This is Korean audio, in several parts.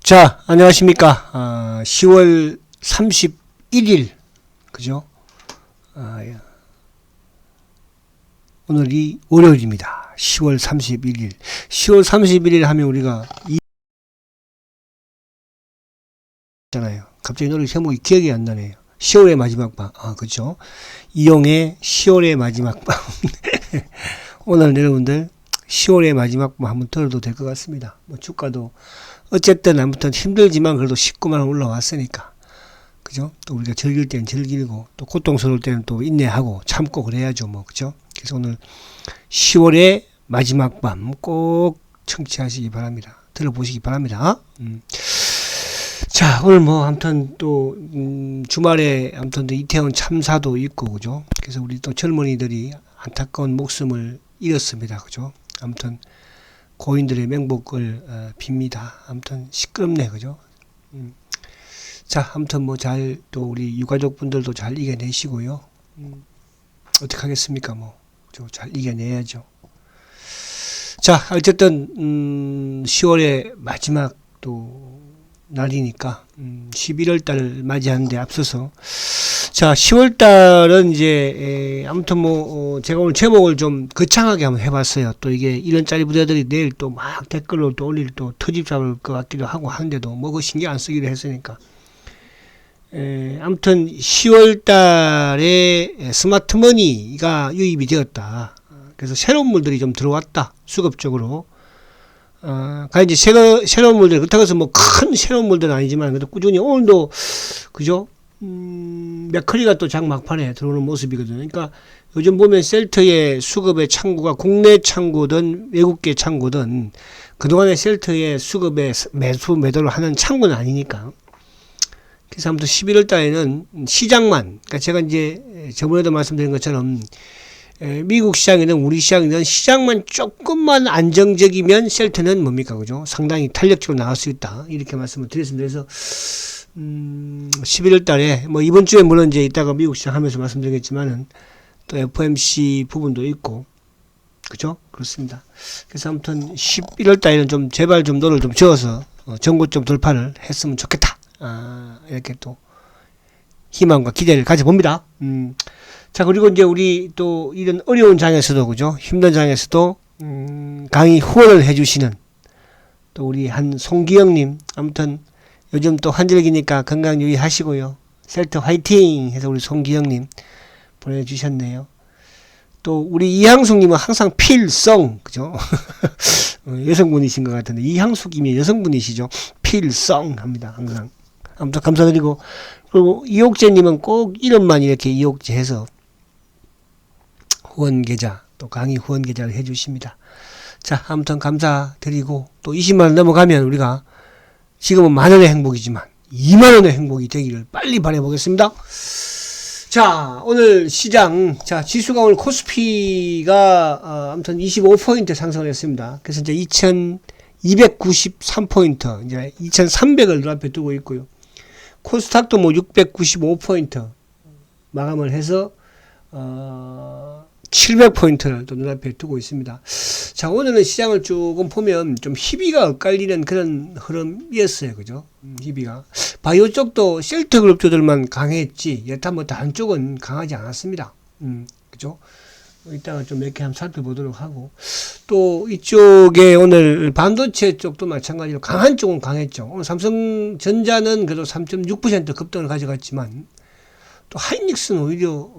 자, 안녕하십니까. 10월 31일, 그죠? 예. 오늘이 월요일입니다. 10월 31일. 10월 31일 하면 우리가 있잖아요. 갑자기 노래 제목이 기억이 안 나네요. 10월의 마지막 밤. 그죠? 이용의 10월의 마지막 밤. 오늘 여러분들 10월의 마지막 밤 한번 들어도 될 것 같습니다. 뭐 주가도 어쨌든 아무튼 힘들지만 그래도 19만 원 올라왔으니까. 그죠? 또 우리가 즐길 때는 즐기고 또 고통스러울 때는 또 인내하고 참고 그래야죠. 뭐 그죠? 그래서 오늘 10월의 마지막 밤 꼭 청취하시기 바랍니다. 들어보시기 바랍니다. 자, 오늘 뭐 아무튼 또 주말에 아무튼 이태원 참사도 있고 그죠? 그래서 우리 또 젊은이들이 안타까운 목숨을 잃었습니다. 그죠? 아무튼 고인들의 명복을 빕니다. 아무튼 시끄럽네, 그죠? 자, 아무튼 뭐 잘 또 우리 유가족분들도 잘 이겨내시고요. 어떻게 하겠습니까, 뭐 잘 이겨내야죠. 자, 어쨌든 10월의 마지막 또 날이니까 11월 달을 맞이하는데 앞서서 자, 10월 달은 이제 아무튼 뭐 제가 오늘 제목을 좀 거창하게 한번 해봤어요. 또 이게 이런 짜리 부대들이 내일 또 막 댓글로 또 올릴 또 터집 잡을 것 같기도 하고 하는데도 뭐 그 신경 안 쓰기로 했으니까. 아무튼 10월 달에 스마트머니가 유입이 되었다. 그래서 새로운 물들이 좀 들어왔다. 수급적으로. 이제 새로운 물들, 그렇다고 해서 뭐 큰 새로운 물들은 아니지만 그래도 꾸준히 오늘도 그죠? 맥커리가 또 장 막판에 들어오는 모습이거든요. 그러니까 요즘 보면 셀트의 수급의 창구가 국내 창구든 외국계 창구든 그동안에 셀트의 수급의 매도를 하는 창구는 아니니까. 그래서 아무튼 11월 달에는 시장만, 그러니까 제가 이제 저번에도 말씀드린 것처럼 미국 시장이든 우리 시장이든 시장만 조금만 안정적이면 셀트는 뭡니까, 그죠? 상당히 탄력적으로 나갈 수 있다. 이렇게 말씀을 드렸습니다. 그래서 11월 달에 뭐 이번 주에 물론 이제 이따가 미국 시장 하면서 말씀드리겠지만은 또 FOMC 부분도 있고 그죠? 그렇습니다. 그래서 아무튼 11월 달에는 좀 제발 좀 노를 좀 저어서 전고점 돌파를 했으면 좋겠다. 이렇게 또 희망과 기대를 가져봅니다. 자, 그리고 이제 우리 또 이런 어려운 장에서도 그죠? 힘든 장에서도 강의 후원을 해주시는 또 우리 한 송기영님 아무튼 요즘 또 환절기니까 건강 유의하시고요. 셀트 화이팅 해서 우리 송기영님 보내주셨네요. 또 우리 이향숙님은 항상 필성 그죠? 여성분이신 것 같은데 이향숙님이 여성분이시죠? 필성 합니다. 항상. 아무튼 감사드리고 그리고 이옥재님은 꼭 이름만 이렇게 이옥재해서 후원 계좌 또 강의 후원 계좌를 해주십니다. 자, 아무튼 감사드리고 또 20만 원 넘어가면 우리가 지금은 만원의 행복이지만 2만원의 행복이 되기를 빨리 바라보겠습니다. 자, 오늘 시장, 자, 지수가 오늘 코스피가, 아무튼 25포인트 상승을 했습니다. 그래서 이제 2293포인트, 이제 2300을 눈앞에 두고 있고요. 코스닥도 뭐 695포인트 마감을 해서, 700포인트를 또 눈앞에 두고 있습니다. 자, 오늘은 시장을 조금 보면 좀 희비가 엇갈리는 그런 흐름이었어요. 그죠? 희비가. 바이오 쪽도 셀트 그룹주들만 강했지, 여타못타 한쪽은 강하지 않았습니다. 그죠? 이따가 좀 몇 개 한번 살펴보도록 하고. 또 이쪽에 오늘 반도체 쪽도 마찬가지로 강한 쪽은 강했죠. 오늘 삼성전자는 그래도 3.6% 급등을 가져갔지만, 또 하이닉스는 오히려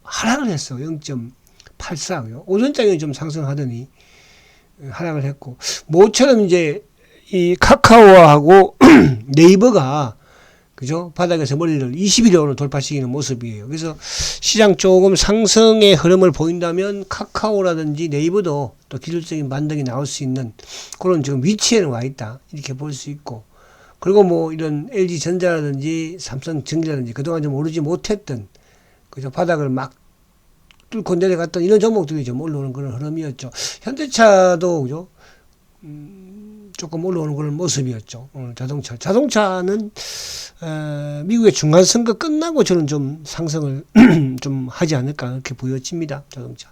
하락을 했어. 0.84고요. 오전장에 좀 상승하더니 하락을 했고, 모처럼 이제 이 카카오하고 네이버가 그죠? 바닥에서 머리를 20일에 오늘 돌파시키는 모습이에요. 그래서 시장 조금 상승의 흐름을 보인다면 카카오라든지 네이버도 또 기술적인 반등이 나올 수 있는 그런 지금 위치에는 와 있다. 이렇게 볼 수 있고. 그리고 뭐 이런 LG전자라든지 삼성전자라든지 그동안 좀 오르지 못했던 그죠? 바닥을 막 뚫고 내려갔던 이런 종목들이 좀 올라오는 그런 흐름이었죠. 현대차도 그죠? 조금 올라오는 그런 모습이었죠. 오늘 자동차는 미국의 중간 선거 끝나고 저는 좀 상승을 좀 하지 않을까 이렇게 보여집니다. 자동차.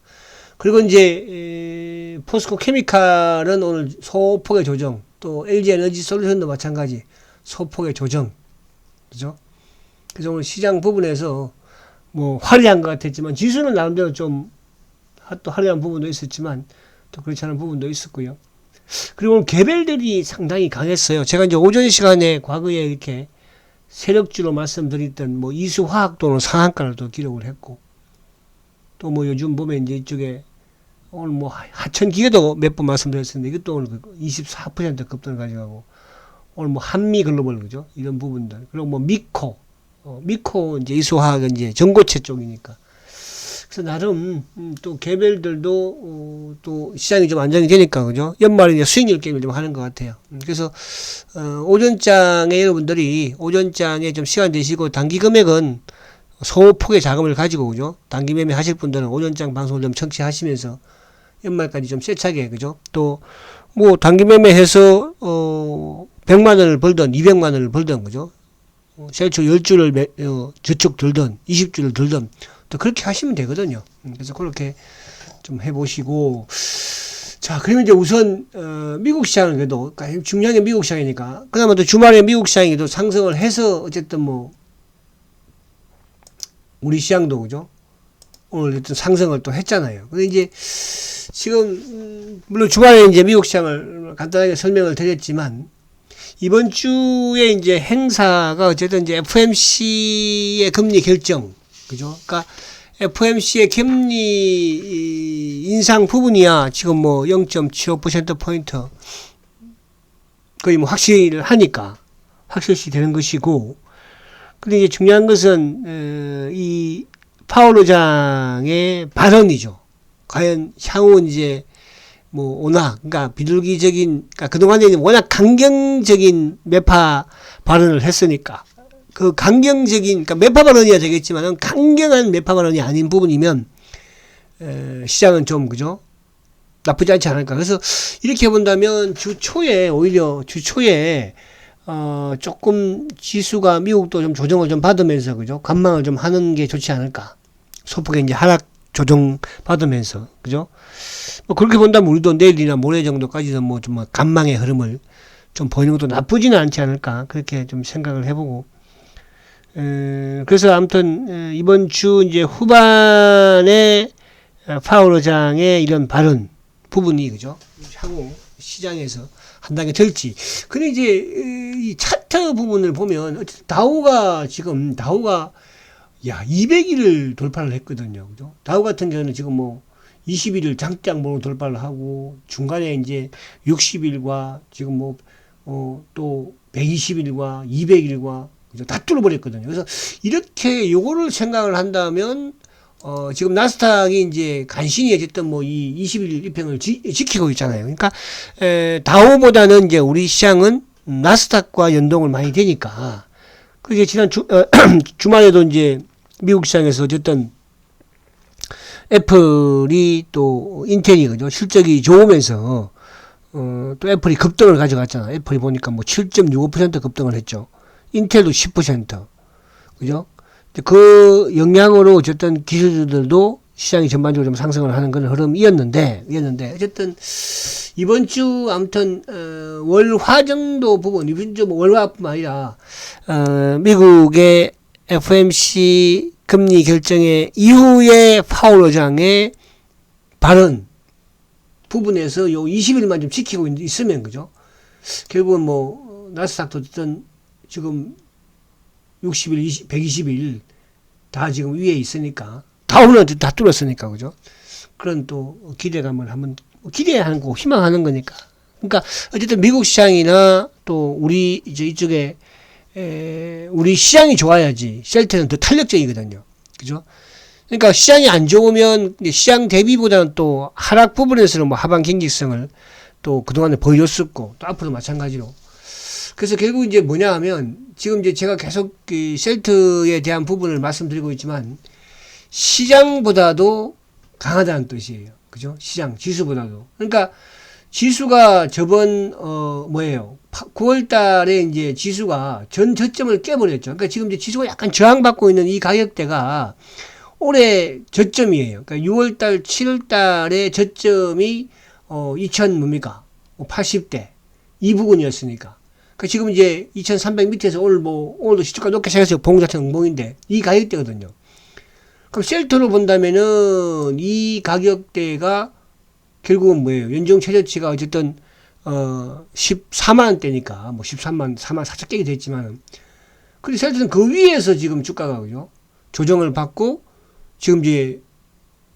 그리고 이제 포스코 케미칼은 오늘 소폭의 조정, 또 LG 에너지 솔루션도 마찬가지 소폭의 조정. 그죠? 그래서 오늘 시장 부분에서 뭐 화려한 것 같았지만 지수는 나름대로 좀 또 화려한 부분도 있었지만 또 그렇지 않은 부분도 있었고요. 그리고 오늘 개별들이 상당히 강했어요. 제가 이제 오전 시간에 과거에 이렇게 세력주로 말씀드렸던 뭐 이수화학도는 상한가를 또 기록을 했고, 또 뭐 요즘 보면 이제 이쪽에 오늘 뭐 하천기계도 몇 번 말씀드렸었는데 이것도 오늘 24% 급등을 가져가고, 오늘 뭐 한미글로벌 그죠? 이런 부분들. 그리고 뭐 미코 이제 이수화학은 이제 전고체 쪽이니까. 그래서 나름 또 개별들도 또 시장이 좀 안정이 되니까 그죠? 연말에 이제 수익률 게임을 좀 하는 것 같아요. 그래서 오전장에 여러분들이 오전장에 좀 시간 되시고 단기 금액은 소폭의 자금을 가지고 그죠? 단기 매매 하실 분들은 오전장 방송을 좀 청취하시면서 연말까지 좀 세차게 그죠? 또 뭐 단기 매매해서 100만 원을 벌든 200만 원을 벌든 그죠? 셀초 10주를 저축 들든 20주를 들든 또 그렇게 하시면 되거든요. 그래서 그렇게 좀 해보시고, 자, 그러면 이제 우선 미국 시장은 그래도 중요한 게 미국 시장이니까 그나마 또 주말에 미국 시장이 또 상승을 해서 어쨌든 뭐 우리 시장도 그죠? 오늘 어쨌든 상승을 또 했잖아요. 근데 이제 지금 물론 주말에 이제 미국 시장을 간단하게 설명을 드렸지만 이번 주에 이제 행사가 어쨌든 이제 FOMC의 금리 결정 그죠? 그러니까 FOMC의 금리 인상 부분이야 지금 뭐 0.75%포인트 거의 뭐 확실을 하니까 확실시 되는 것이고, 근데 이제 중요한 것은 이 파월 의장의 발언이죠. 과연 향후 이제 뭐 워낙 그러니까 비둘기적인 그러니까 그동안에 워낙 강경적인 매파 발언을 했으니까 그 강경적인 그러니까 매파 발언이야 되겠지만 강경한 매파 발언이 아닌 부분이면 시장은 좀 그죠 나쁘지 않지 않을까. 그래서 이렇게 본다면 오히려 주 초에 조금 지수가 미국도 좀 조정을 좀 받으면서 그죠 관망을 좀 하는 게 좋지 않을까. 소폭의 이제 하락 조정 받으면서 그죠. 뭐 그렇게 본다면 우리도 내일이나 모레 정도까지는 뭐 좀 관망의 흐름을 좀 보이는 것도 나쁘지는 않지 않을까 그렇게 좀 생각을 해보고. 그래서 아무튼 이번 주 이제 후반에 파월 의장의 이런 발언 부분이 그죠 향후 시장에서 한 단계 될지. 근데 이제 이 차트 부분을 보면 어쨌든 다우가 200일을 돌파를 했거든요. 그죠? 다우 같은 경우는 지금 뭐 21일 장장봉으로 돌파를 하고 중간에 이제 60일과 지금 뭐 또 120일과 200일과 그죠? 다 뚫어버렸거든요. 그래서 이렇게 요거를 생각을 한다면 지금 나스닥이 이제 간신히 어쨌든 뭐 이 20일 이평을 지키고 있잖아요. 그러니까 다우보다는 이제 우리 시장은 나스닥과 연동을 많이 되니까. 그게 지난 주말에도 이제 미국 시장에서 어쨌든 애플이 또 인텔이 그죠 실적이 좋으면서 또 애플이 급등을 가져갔잖아. 애플이 보니까 뭐 7.65% 급등을 했죠. 인텔도 10% 그죠? 그 영향으로 어쨌든 기술주들도 시장이 전반적으로 좀 상승을 하는 그런 흐름이었는데 어쨌든 이번 주 아무튼 월화 정도 부분 이번 주 월화뿐만 아니라 미국의 FOMC 금리 결정의 이후에 파월 의장의 발언 부분에서 요 20일만 좀 지키고 있으면 그죠? 결국은 뭐 나스닥도 어쨌든 지금 60일, 120일 다 지금 위에 있으니까 다우는 다 뚫었으니까 그죠? 그런 또 기대감을 한번 기대하는 거 희망하는 거니까. 그러니까 어쨌든 미국 시장이나 또 우리 이제 이쪽에 우리 시장이 좋아야지 셀트는 더 탄력적이거든요. 그죠? 그러니까 시장이 안 좋으면 시장 대비보다는 또 하락 부분에서는 뭐 하방 경직성을 또 그동안에 보여줬었고 또 앞으로 마찬가지로. 그래서 결국 이제 뭐냐 하면 지금 이제 제가 계속 그 셀트에 대한 부분을 말씀드리고 있지만 시장보다도 강하다는 뜻이에요. 그죠? 시장, 지수보다도. 그러니까 지수가 저번, 9월 달에 이제 지수가 전 저점을 깨버렸죠. 그러니까 지금 이제 지수가 약간 저항받고 있는 이 가격대가 올해 저점이에요. 그러니까 6월 달, 7월 달에 저점이, 2000 뭡니까? 80대. 이 부분이었으니까. 그 지금 이제 2300 밑에서 오늘도 시초가 높게 시작해서 봉 자체는 엉봉인데 이 가격대거든요. 그럼 셀터로 본다면은 이 가격대가 결국은 뭐예요? 연중 최저치가 어쨌든 14만 원대니까 뭐 4만 4천 깨게 됐지만은 근데 셀터는 그 위에서 지금 주가가 그죠? 조정을 받고 지금 이제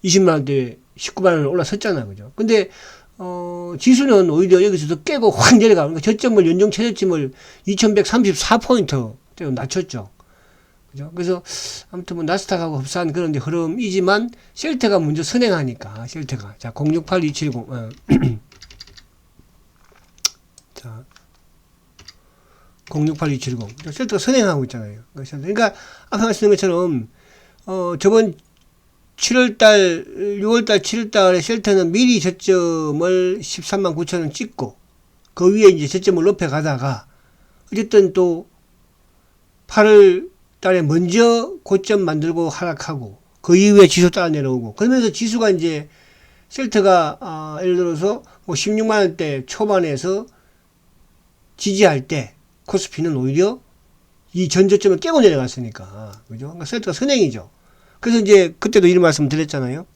20만 원대 19만 원 올라섰잖아요. 그죠? 근데 지수는 오히려 여기서도 깨고 확 내려가. 그러니까 저점을 연중 최저점을 2134포인트 낮췄죠. 그죠? 그래서 아무튼 뭐 나스닥하고 흡사한 그런 흐름이지만 셀트가 먼저 선행하니까 셀트가 자 068270 자 068270 셀트가 선행하고 있잖아요. 그러니까 아까 말씀드린 것처럼 저번 7월달 6월달 7월달에 셀트는 미리 저점을 13만 9천 원 찍고 그 위에 이제 저점을 높여 가다가 어쨌든 또 8월 달에 먼저 고점 만들고 하락하고 그 이후에 지수 따라 내려오고 그러면서 지수가 이제 셀트가 예를 들어서 뭐 16만 원대 초반에서 지지할 때 코스피는 오히려 이 전저점을 깨고 내려갔으니까 그죠? 그러니까 셀트가 선행이죠. 그래서 이제 그때도 이런 말씀 드렸잖아요.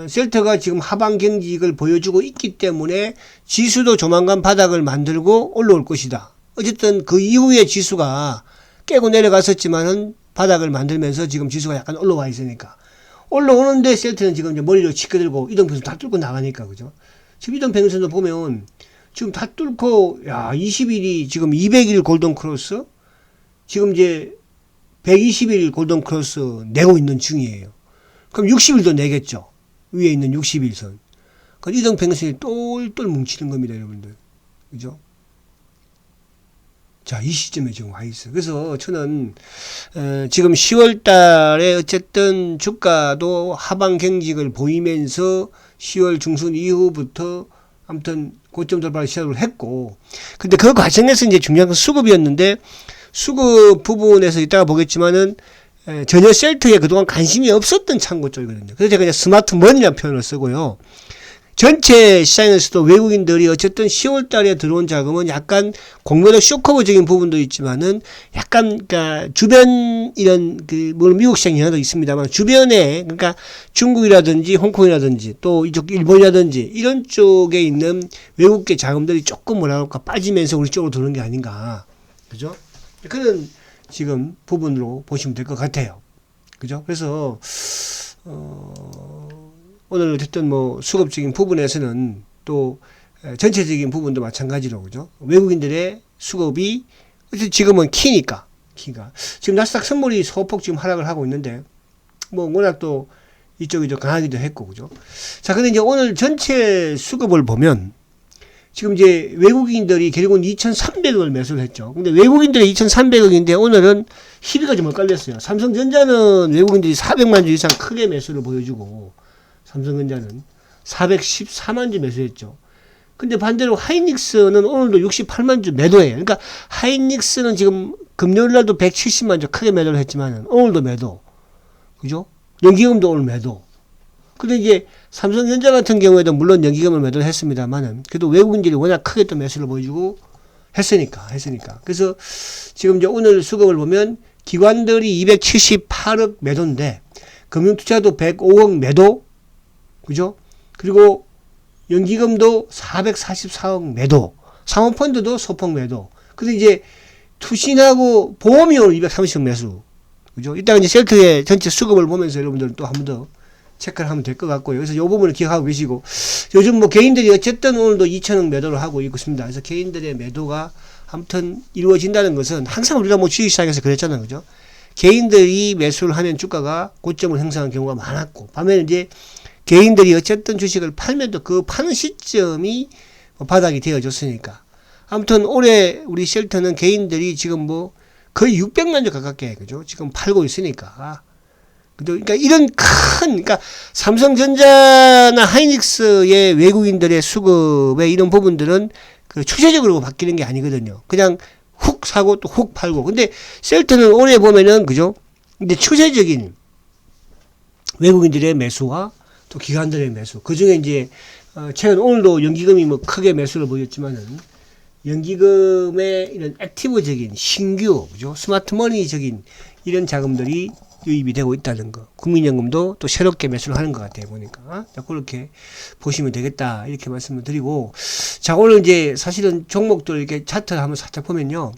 셀트가 지금 하방 경직을 보여주고 있기 때문에 지수도 조만간 바닥을 만들고 올라올 것이다. 어쨌든 그 이후에 지수가 깨고 내려갔었지만은 바닥을 만들면서 지금 지수가 약간 올라와 있으니까 올라오는데 셀트는 지금 이제 머리를 치켜들고 이동평선 다 뚫고 나가니까 그죠? 지금 이동평선도 보면 지금 다 뚫고 20일이 지금 200일 골든 크로스 지금 이제 120일 골든 크로스 내고 있는 중이에요. 그럼 60일도 내겠죠. 위에 있는 60일선. 그 이동평선이 똘똘 뭉치는 겁니다, 여러분들. 그죠? 자, 이 시점에 지금 와 있어요. 그래서 저는 지금 10월 달에 어쨌든 주가도 하방 경직을 보이면서 10월 중순 이후부터 아무튼 고점 돌파를 시작을 했고 근데 그 과정에서 이제 중요한 건 수급이었는데 수급 부분에서 이따가 보겠지만은 전혀 셀트에 그동안 관심이 없었던 창고 쪽이거든요. 그래서 제가 그냥 스마트 머니라는 표현을 쓰고요. 전체 시장에서도 외국인들이 어쨌든 10월 달에 들어온 자금은 약간 공매도 쇼커버적인 부분도 있지만은 약간 그러니까 주변 이런 물론 미국 시장 영향도 있습니다만 주변에 그러니까 중국이라든지 홍콩이라든지 또 이쪽 일본이라든지 이런 쪽에 있는 외국계 자금들이 조금 뭐라 그럴까 빠지면서 우리 쪽으로 들어오는 게 아닌가. 그죠? 그런 지금 부분으로 보시면 될 것 같아요. 그죠? 그래서 오늘 어쨌든 뭐 수급적인 부분에서는 또 전체적인 부분도 마찬가지로 그죠? 외국인들의 수급이 어쨌든 지금은 키가 지금 나스닥 선물이 소폭 지금 하락을 하고 있는데 뭐 워낙 또 이쪽이 좀 강하기도 했고 그죠? 자, 근데 이제 오늘 전체 수급을 보면 지금 이제 외국인들이 결국은 2,300억을 매수를 했죠. 근데 외국인들이 2,300억인데 오늘은 희비가 좀 엇갈렸어요. 삼성전자는 외국인들이 400만 주 이상 크게 매수를 보여주고 삼성전자는 414만 주 매수했죠. 근데 반대로 하이닉스는 오늘도 68만 주 매도해요. 그러니까 하이닉스는 지금 금요일 날도 170만 주 크게 매도를 했지만 오늘도 매도. 그죠? 연기금도 오늘 매도. 근데 이제 삼성전자 같은 경우에도 물론 연기금을 매도를 했습니다만은 그래도 외국인들이 워낙 크게 또 매수를 보여주고 했으니까. 그래서 지금 이제 오늘 수급을 보면 기관들이 278억 매도인데 금융투자도 105억 매도. 그죠? 그리고 연기금도 444억 매도. 사모펀드도 소폭 매도. 근데 이제 투신하고 보험이 오늘 230억 매수. 그죠? 이따가 이제 셀트의 전체 수급을 보면서 여러분들 또 한 번 더 체크를 하면 될 것 같고요. 그래서 이 부분을 기억하고 계시고 요즘 뭐 개인들이 어쨌든 오늘도 2천억 매도를 하고 있습니다. 그래서 개인들의 매도가 아무튼 이루어진다는 것은 항상 우리가 뭐 주식시장에서 그랬잖아요. 그죠? 개인들이 매수를 하면 주가가 고점을 형성하는 경우가 많았고 반면에 이제 개인들이 어쨌든 주식을 팔면 또 그 파는 시점이 바닥이 되어졌으니까 아무튼 올해 우리 셀터는 개인들이 지금 뭐 거의 600만 주 가깝게 그죠? 지금 팔고 있으니까 그러니까 이런 그러니까 삼성전자나 하이닉스의 외국인들의 수급의 이런 부분들은 그 추세적으로 바뀌는 게 아니거든요. 그냥 훅 사고 또 훅 팔고. 근데 셀트는 올해 보면은 그죠? 근데 추세적인 외국인들의 매수와 또 기관들의 매수. 그 중에 이제 최근 오늘도 연기금이 뭐 크게 매수를 보였지만은 연기금의 이런 액티브적인 신규, 그죠? 스마트머니적인 이런 자금들이 유입이 되고 있다는 거. 국민연금도 또 새롭게 매수를 하는 것 같아요, 보니까. 자, 그렇게 보시면 되겠다. 이렇게 말씀을 드리고. 자, 오늘 이제 사실은 종목들 이렇게 차트를 한번 살짝 보면요.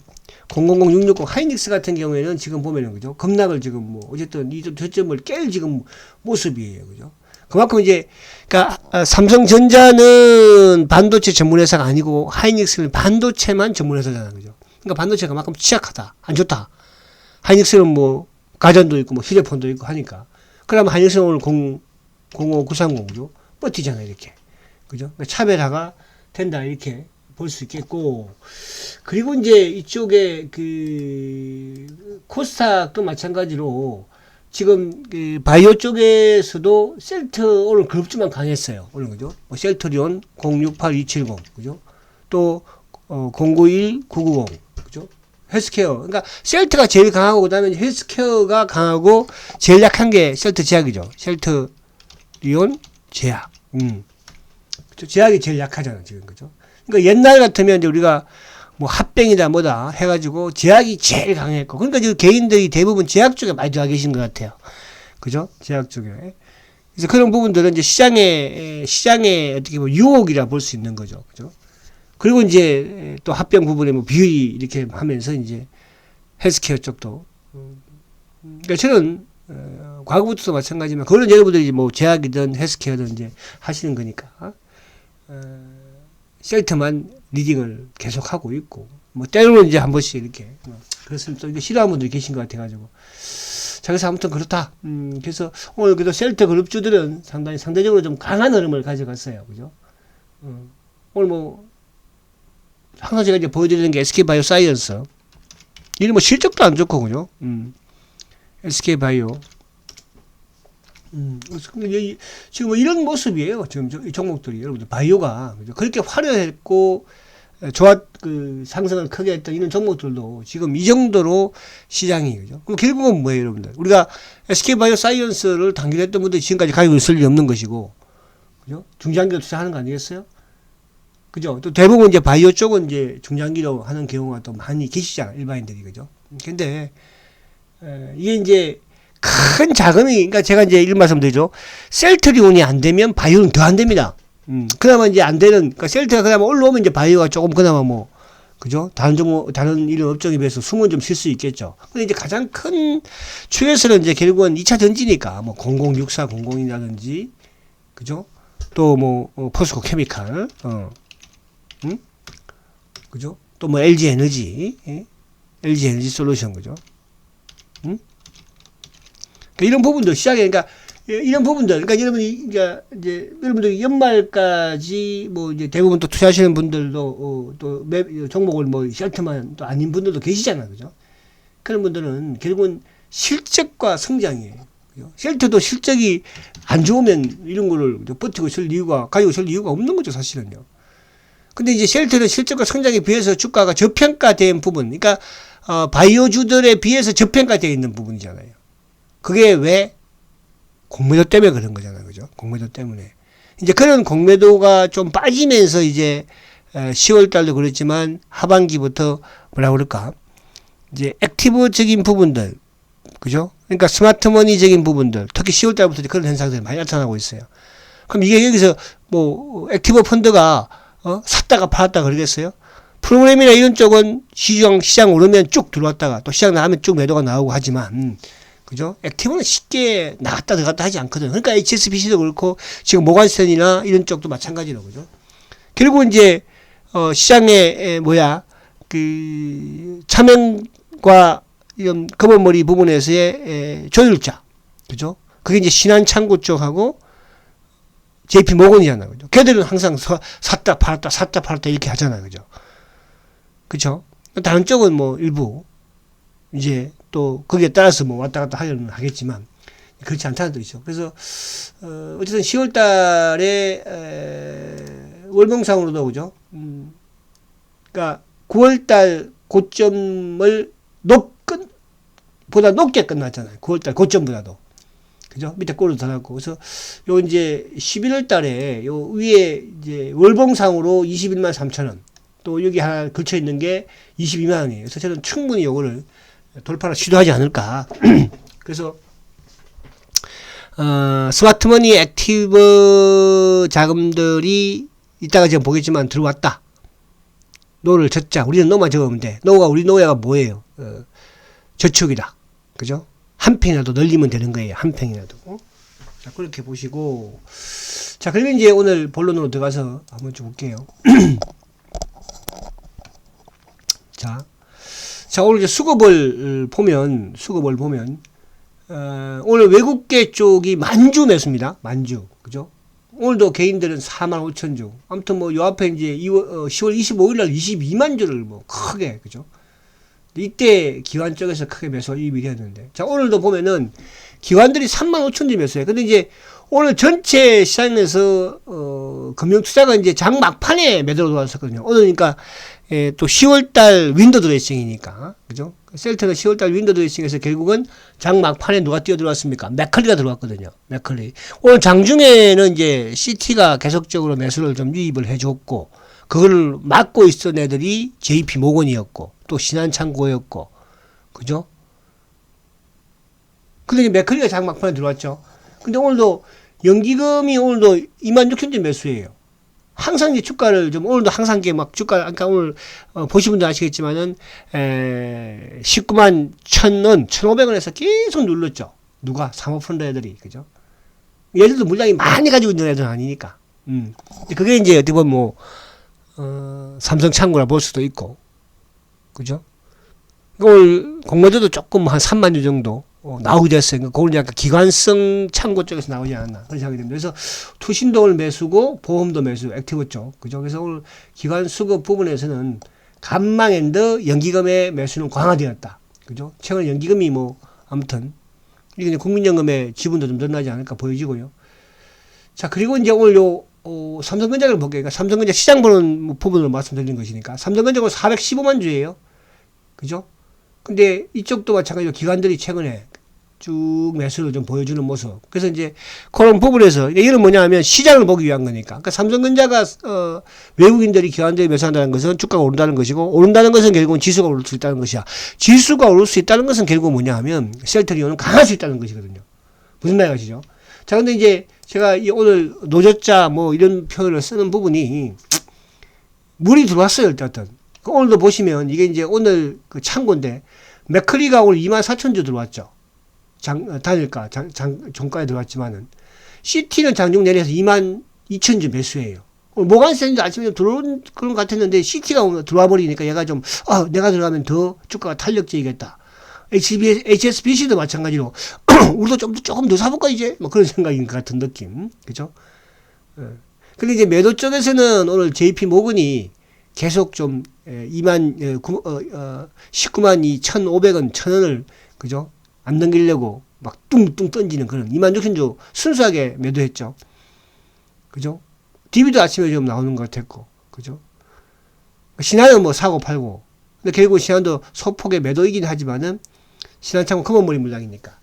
000660 하이닉스 같은 경우에는 지금 보면은, 그죠? 급락을 지금 뭐, 어쨌든 이 저점을 깰 지금 모습이에요, 그죠? 그만큼 이제, 그러니까 삼성전자는 반도체 전문 회사가 아니고 하이닉스는 반도체만 전문 회사잖아, 그죠? 그러니까 반도체가 그만큼 취약하다, 안 좋다. 하이닉스는 뭐 가전도 있고 뭐 휴대폰도 있고 하니까. 그러면 하이닉스는 오늘 05930죠, 버티잖아 이렇게, 그죠? 그러니까 차별화가 된다 이렇게 볼 수 있겠고. 그리고 이제 이쪽에 그 코스닥도 마찬가지로. 지금 그 바이오 쪽에서도 셀트 오늘 그룹주만 강했어요. 오늘 그죠? 뭐 셀트리온 068270 그죠? 또 091990 그죠? 헬스케어. 그러니까 셀트가 제일 강하고 그다음에 헬스케어가 강하고 제일 약한 게 셀트 제약이죠. 셀트리온 제약. 그죠? 제약이 제일 약하잖아 지금 그죠? 그러니까 옛날 같으면 이제 우리가 뭐 합병이다 뭐다 해가지고 제약이 제일 강했고, 그러니까 지금 개인들이 대부분 제약 쪽에 많이 들어가 계신 것 같아요. 그죠? 제약 쪽에. 그래서 그런 부분들은 이제 시장의 어떻게 보면 유혹이라 볼 수 있는 거죠. 그죠? 그리고 이제 또 합병 부분에 뭐 비율이 이렇게 하면서 이제 헬스케어 쪽도. 그러니까 저는 과거부터도 마찬가지지만 그런 여러분들이 뭐 제약이든 헬스케어든 이제 하시는 거니까 셀트만 리딩을 계속하고 있고, 뭐, 때로는 이제 한 번씩 이렇게, 그렇습니다. 또 이게 싫어하는 분들이 계신 것 같아가지고. 자, 그래서 아무튼 그렇다. 그래서 오늘 그래도 셀트 그룹주들은 상당히 상대적으로 좀 강한 흐름을 가져갔어요. 그죠? 오늘 뭐, 항상 제가 이제 보여드리는 게 SK바이오 사이언스. 이는 뭐 실적도 안 좋고, 그죠? SK바이오. 지금 뭐 이런 모습이에요. 지금 이 종목들이 여러분들 바이오가 그렇게 화려했고 상승을 크게 했던 이런 종목들도 지금 이 정도로 시장이 그죠. 그럼 결국은 뭐예요, 여러분들? 우리가 SK바이오 사이언스를 단기했던 분들이 지금까지 가지고 있을 일이 없는 것이고, 그죠? 중장기로 투자하는 거 아니겠어요? 그죠? 또 대부분 이제 바이오 쪽은 이제 중장기로 하는 경우가 또 많이 계시잖아요, 일반인들이 그죠? 근데 이게 이제 큰 자금이, 그러니까 제가 이제 이런 말씀 드리죠. 셀트리온이 안 되면 바이오는 더 안 됩니다. 그나마 이제 안 되는, 그러니까 셀트가 그나마 올라오면 이제 바이오가 조금 그나마 뭐, 그죠? 다른 이런 업종에 비해서 숨은 좀 쉴 수 있겠죠. 근데 이제 가장 큰 추세는 이제 결국은 2차 전지니까, 뭐, 006400이라든지, 그죠? 또 뭐, 포스코 케미칼, 그죠? 또 뭐, LG 에너지, LG 에너지 솔루션, 그죠? 이런 부분들 시장에, 그러니까 이런 부분들, 그러니까 여러분이 이제 여러분들이 연말까지 뭐 이제 대부분 또 투자하시는 분들도 또 종목을 뭐 셀트만 또 아닌 분들도 계시잖아요, 그죠? 그런 분들은 결국은 실적과 성장이에요. 그죠? 셀트도 실적이 안 좋으면 이런 거를 버티고 있을 이유가, 가지고 있을 이유가 없는 거죠, 사실은요. 근데 이제 셀트는 실적과 성장에 비해서 주가가 저평가된 부분, 그러니까 바이오주들에 비해서 저평가되어 있는 부분이잖아요. 그게 왜? 공매도 때문에 그런 거잖아요. 그죠? 공매도 때문에. 이제 그런 공매도가 좀 빠지면서 이제 10월 달도 그랬지만 하반기부터 뭐라 그럴까? 이제 액티브적인 부분들. 그죠? 그러니까 스마트머니적인 부분들. 특히 10월 달부터 그런 현상들이 많이 나타나고 있어요. 그럼 이게 여기서 뭐 액티브 펀드가 샀다가 팔았다 그러겠어요? 프로그램이나 이런 쪽은 시장 오르면 쭉 들어왔다가 또 시장 나가면 쭉 매도가 나오고 하지만 그죠? 액티브는 쉽게 나갔다 들어갔다 하지 않거든. 그러니까 HSBC도 그렇고 지금 모간스탠이나 이런 쪽도 마찬가지로 그죠? 결국 이제 시장에 그 차명과 이런 검은머리 부분에서의 조율자, 그죠? 그게 이제 신한창구 쪽하고 JP 모건이잖아요, 그죠? 걔들은 항상 샀다 팔았다 이렇게 하잖아요, 그죠? 그죠? 다른 쪽은 뭐 일부 이제 또 거기에 따라서 뭐 왔다 갔다 하려는 하겠지만 그렇지 않다는 뜻이죠. 그래서 어쨌든 10월 달에 월봉상으로도 그죠? 그러니까 9월 달 고점을 보다 높게 끝났잖아요. 9월 달 고점보다도. 그죠? 밑에 꼬리도 달았고. 그래서 요 이제 11월 달에 요 위에 이제 월봉상으로 21만 3천 원. 또 여기 하나 걸쳐 있는 게 22만 원이에요. 그래서 저는 충분히 요거를 돌파를 시도하지 않을까. 그래서 스마트머니 액티브 자금들이 이따가 제가 보겠지만 들어왔다. 노를 젓자. 우리는 노만 적으면 돼. 우리 노야가 뭐예요? 저축이다. 그죠? 한 팽이라도 늘리면 되는 거예요. 한 팽이라도. 자, 그렇게 보시고. 자, 그러면 이제 오늘 본론으로 들어가서 한번 좀 볼게요. 자, 오늘 이제 수급을 보면, 오늘 외국계 쪽이 만주 매수입니다. 만주. 그죠? 오늘도 개인들은 45,000주. 아무튼 뭐, 요 앞에 이제 10월 25일 날 22만 주를 뭐, 크게, 그죠? 이때 기관 쪽에서 크게 매수 이입이 되었는데. 자, 오늘도 보면은, 기관들이 35,000주 매수해. 근데 이제, 오늘 전체 시장에서, 금융투자가 이제 장 막판에 매도로 들어왔었거든요. 오늘 그러니까, 또 10월달 윈도 드레싱이니까. 그죠? 셀트가 10월달 윈도 드레싱에서 결국은 장 막판에 누가 뛰어 들어왔습니까? 맥컬리가 들어왔거든요. 맥컬리. 오늘 장중에는 이제 CT가 계속적으로 매수를 좀 유입을 해줬고, 그걸 막고 있던 애들이 JP 모건이었고, 또 신한창고였고, 그죠? 근데 맥컬리가 장 막판에 들어왔죠. 근데 오늘도 연기금이 오늘도 26,000주 매수예요. 항상 이제 주가를 좀 오늘도 항상 이게 막 주가 아까 오늘 보신 분들 아시겠지만은 19만 1,000원, 1,500원에서 계속 눌렀죠. 누가 사모펀드 애들이 그죠? 얘들도 물량이 많이 가지고 있는 애들은 아니니까. 그게 이제 어떻게 보면 뭐 삼성창고라 볼 수도 있고, 그죠? 오늘 공매도도 조금 한 3만 주 정도 나오게 됐어요. 그건 약간 기관성 창고 쪽에서 나오지 않았나 그런 생각이 듭니다. 그래서 투신도를 매수고 보험도 매수, 액티브 쪽, 그죠? 그래서 오늘 기관 수급 부분에서는 간망앤드 연기금의 매수는 강화되었다, 그죠? 최근 연기금이 뭐 아무튼 이게 국민연금의 지분도 좀 늘어나지 않을까 보여지고요. 자, 그리고 이제 오늘 요 삼성전자를 볼게요. 그러니까 삼성전자 시장 보는 부분으로 말씀드린 것이니까 삼성전자가 415만 주예요, 그죠? 근데 이쪽도 마찬가지로 기관들이 최근에 쭉 매수를 좀 보여주는 모습. 그래서 이제 그런 부분에서 이거는 뭐냐 하면 시장을 보기 위한 거니까. 그러니까 삼성전자가 외국인들이 기관들이 매수한다는 것은 주가가 오른다는 것이고, 오른다는 것은 결국은 지수가 오를 수 있다는 것이야. 지수가 오를 수 있다는 것은 결국 뭐냐 하면 셀트리온은 강할 수 있다는 것이거든요. 무슨 말인지 아시죠? 자, 근데 이제 제가 오늘 노젓자 뭐 이런 표현을 쓰는 부분이 물이 들어왔어요, 일단. 오늘도 보시면 이게 이제 오늘 그 창고인데 맥커리가 오늘 24,000주 들어왔죠. 단일가, 종가에 들어왔지만은 CT는 장중 내내서 22,000주 매수해요. 모간센도 아침에 들어온 그런 것 같았는데 CT가 오늘 들어와 버리니까 얘가 좀 내가 들어가면 더 주가가 탄력적이겠다. HSBC도 마찬가지로 우리도 조금 더 사볼까 이제 뭐 그런 생각인 것 같은 느낌, 그죠? 근데 이제 매도 쪽에서는 오늘 JP 모건이 계속 좀 19만 2,500원, 1,000원을 그죠? 안 넘기려고 막 뚱뚱 던지는 그런 26,000주 순수하게 매도했죠. 그죠? DB도 아침에 좀 나오는 것 같았고, 그죠? 신한은 뭐 사고 팔고, 근데 결국 신한도 소폭의 매도이긴 하지만은 신한창고 커먼머리 물량이니까.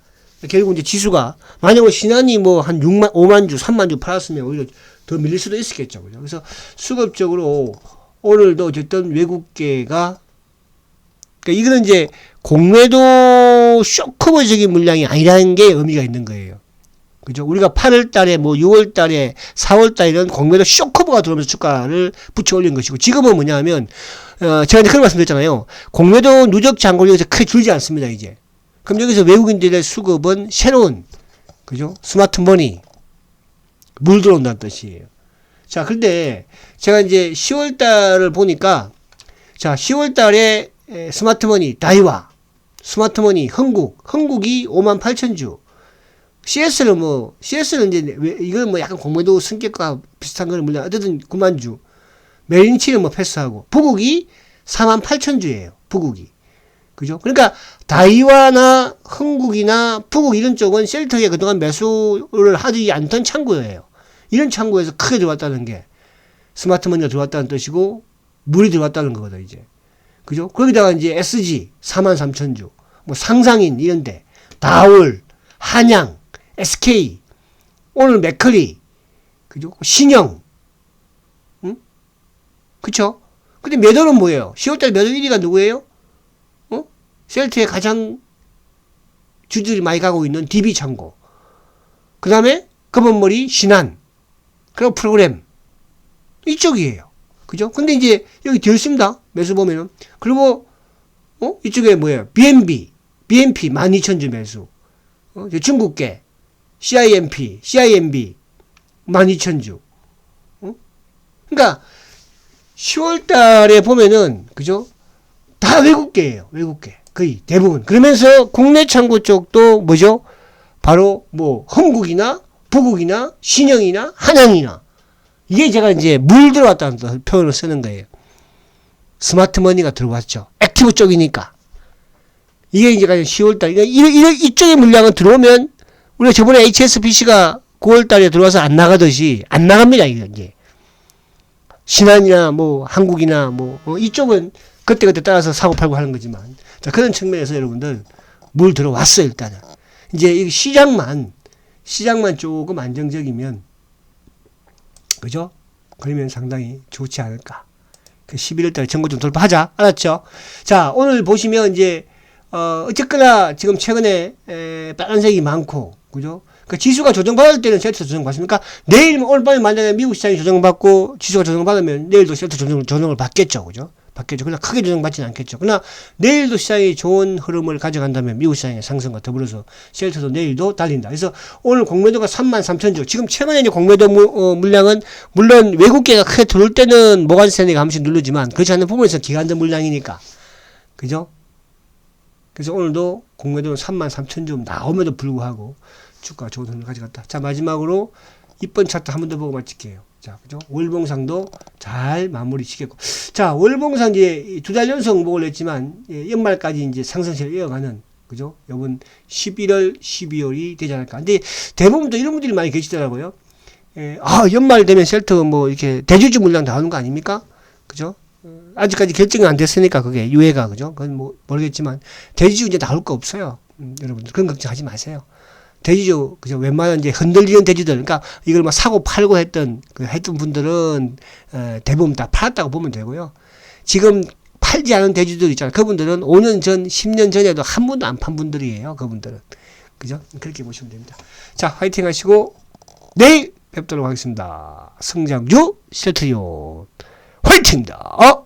결국 이제 지수가 만약에 신한이 뭐 한 5만 주, 3만 주 팔았으면 오히려 더 밀릴 수도 있었겠죠. 그죠? 그래서 수급적으로 오늘도 어쨌든 외국계가, 그러니까 이거는 이제 공매도 쇼커버적인 물량이 아니라는 게 의미가 있는 거예요. 그죠? 우리가 8월 달에 뭐 6월 달에 4월 달에는 공매도 쇼커버가 들어오면서 주가를 붙여 올린 것이고, 지금은 뭐냐 하면, 제가 이제 그런 말씀 드렸잖아요. 공매도 누적 잔고력에서 크게 줄지 않습니다, 이제. 그럼 여기서 외국인들의 수급은 새로운, 그죠? 스마트 머니, 물 들어온다는 뜻이에요. 자, 근데 제가 이제 10월 달을 보니까, 자, 10월 달에 스마트머니 다이와, 스마트머니 흥국이 58,000주, CS는 이제 이건 뭐 약간 공매도 승격과 비슷한 거는 물론 어쨌든 9만 주, 메린치는 뭐 패스하고, 부국이 48,000주예요. 부국이, 그죠? 그러니까 다이와나 흥국이나 부국 이런 쪽은 셀트에 그동안 매수를 하지 않던 창구예요. 이런 창구에서 크게 들어왔다는 게 스마트머니가 들어왔다는 뜻이고, 물이 들어왔다는 거거든, 이제. 그죠? 거기다가 이제 SG 43,000주, 뭐 상상인 이런데, 다올, 한양, SK, 오늘 맥커리, 그죠? 신영, 응? 그쵸? 근데 매도는 뭐예요? 10월달 매도 1위가 누구예요? 셀트에 가장 주주들이 많이 가고 있는 DB창고. 그 다음에 검은머리 신한. 그리고 프로그램. 이쪽이에요. 그죠? 근데 이제 여기 되어 있습니다. 매수 보면은. 그리고, 이쪽에 뭐예요? BNP 12,000주 매수. 중국계. CIMB 12,000주. 그러니까 10월 달에 보면은 그죠? 다 외국계예요. 외국계. 거의 대부분. 그러면서 국내 창고 쪽도 뭐죠? 바로 뭐 험국이나 부국이나 신영이나 한양이나 이게 제가 이제 물 들어왔다는 표현을 쓰는 거예요. 스마트 머니가 들어왔죠. 액티브 쪽이니까. 이게 이제 10월 달. 이쪽의 물량은 들어오면 우리가 저번에 HSBC가 9월 달에 들어와서 안 나가듯이 안 나갑니다. 이게. 신한이나 뭐 한국이나 뭐 이쪽은 그때그때 따라서 사고 팔고 하는 거지만 자 그런 측면에서 여러분들 물 들어왔어요. 일단은 이제 이 시장만 조금 안정적이면 그죠? 그러면 상당히 좋지 않을까. 그 11월달에 전고 좀 돌파하자. 알았죠? 자 오늘 보시면 이제 어쨌거나 지금 최근에 빨간색이 많고 그죠? 그 지수가 조정받을 때는 셀트 조정받습니까? 내일 오늘 밤에 만약에 미국 시장이 조정받고 지수가 조정받으면 내일도 셀트 조정을 받겠죠. 그죠? 받겠죠. 그러나 크게 조정받지는 않겠죠. 그러나 내일도 시장이 좋은 흐름을 가져간다면 미국 시장의 상승과 더불어서 셀트도 내일도 달린다. 그래서 오늘 공매도가 33,000주. 지금 최근에 이제 공매도 물량은 물론 외국계가 크게 들어올 때는 모간세네가 한 번씩 누르지만 그렇지 않는 부분에서 기관들 물량이니까. 그죠? 그래서 오늘도 공매도는 33,000주 나옴에도 불구하고 주가 좋은 흐름을 가져갔다. 자, 마지막으로 이번 차트 한 번 더 보고 마칠게요. 자, 그죠? 월봉상도 잘 마무리 지겠고. 자, 월봉상 이제 2달 연속 목을 냈지만, 연말까지 이제 상승세를 이어가는, 그죠? 요번 11월, 12월이 되지 않을까. 근데 대부분 또 이런 분들이 많이 계시더라고요. 연말 되면 셀트 뭐 이렇게 대주주 물량 나오는 거 아닙니까? 그죠? 아직까지 결정이 안 됐으니까 그게 유예가, 그죠? 그건 뭐 모르겠지만, 대주주 이제 나올 거 없어요. 여러분들. 그런 걱정하지 마세요. 대주주, 그죠? 웬만한 이제 흔들리는 대주들, 그러니까 이걸 막 사고 팔고 했던 분들은, 대부분 다 팔았다고 보면 되고요. 지금 팔지 않은 대주들 있잖아요. 그분들은 5년 전, 10년 전에도 한 번도 안 판 분들이에요. 그분들은. 그죠? 그렇게 보시면 됩니다. 자, 화이팅 하시고, 내일 뵙도록 하겠습니다. 성장주 셀트리온. 화이팅입니다!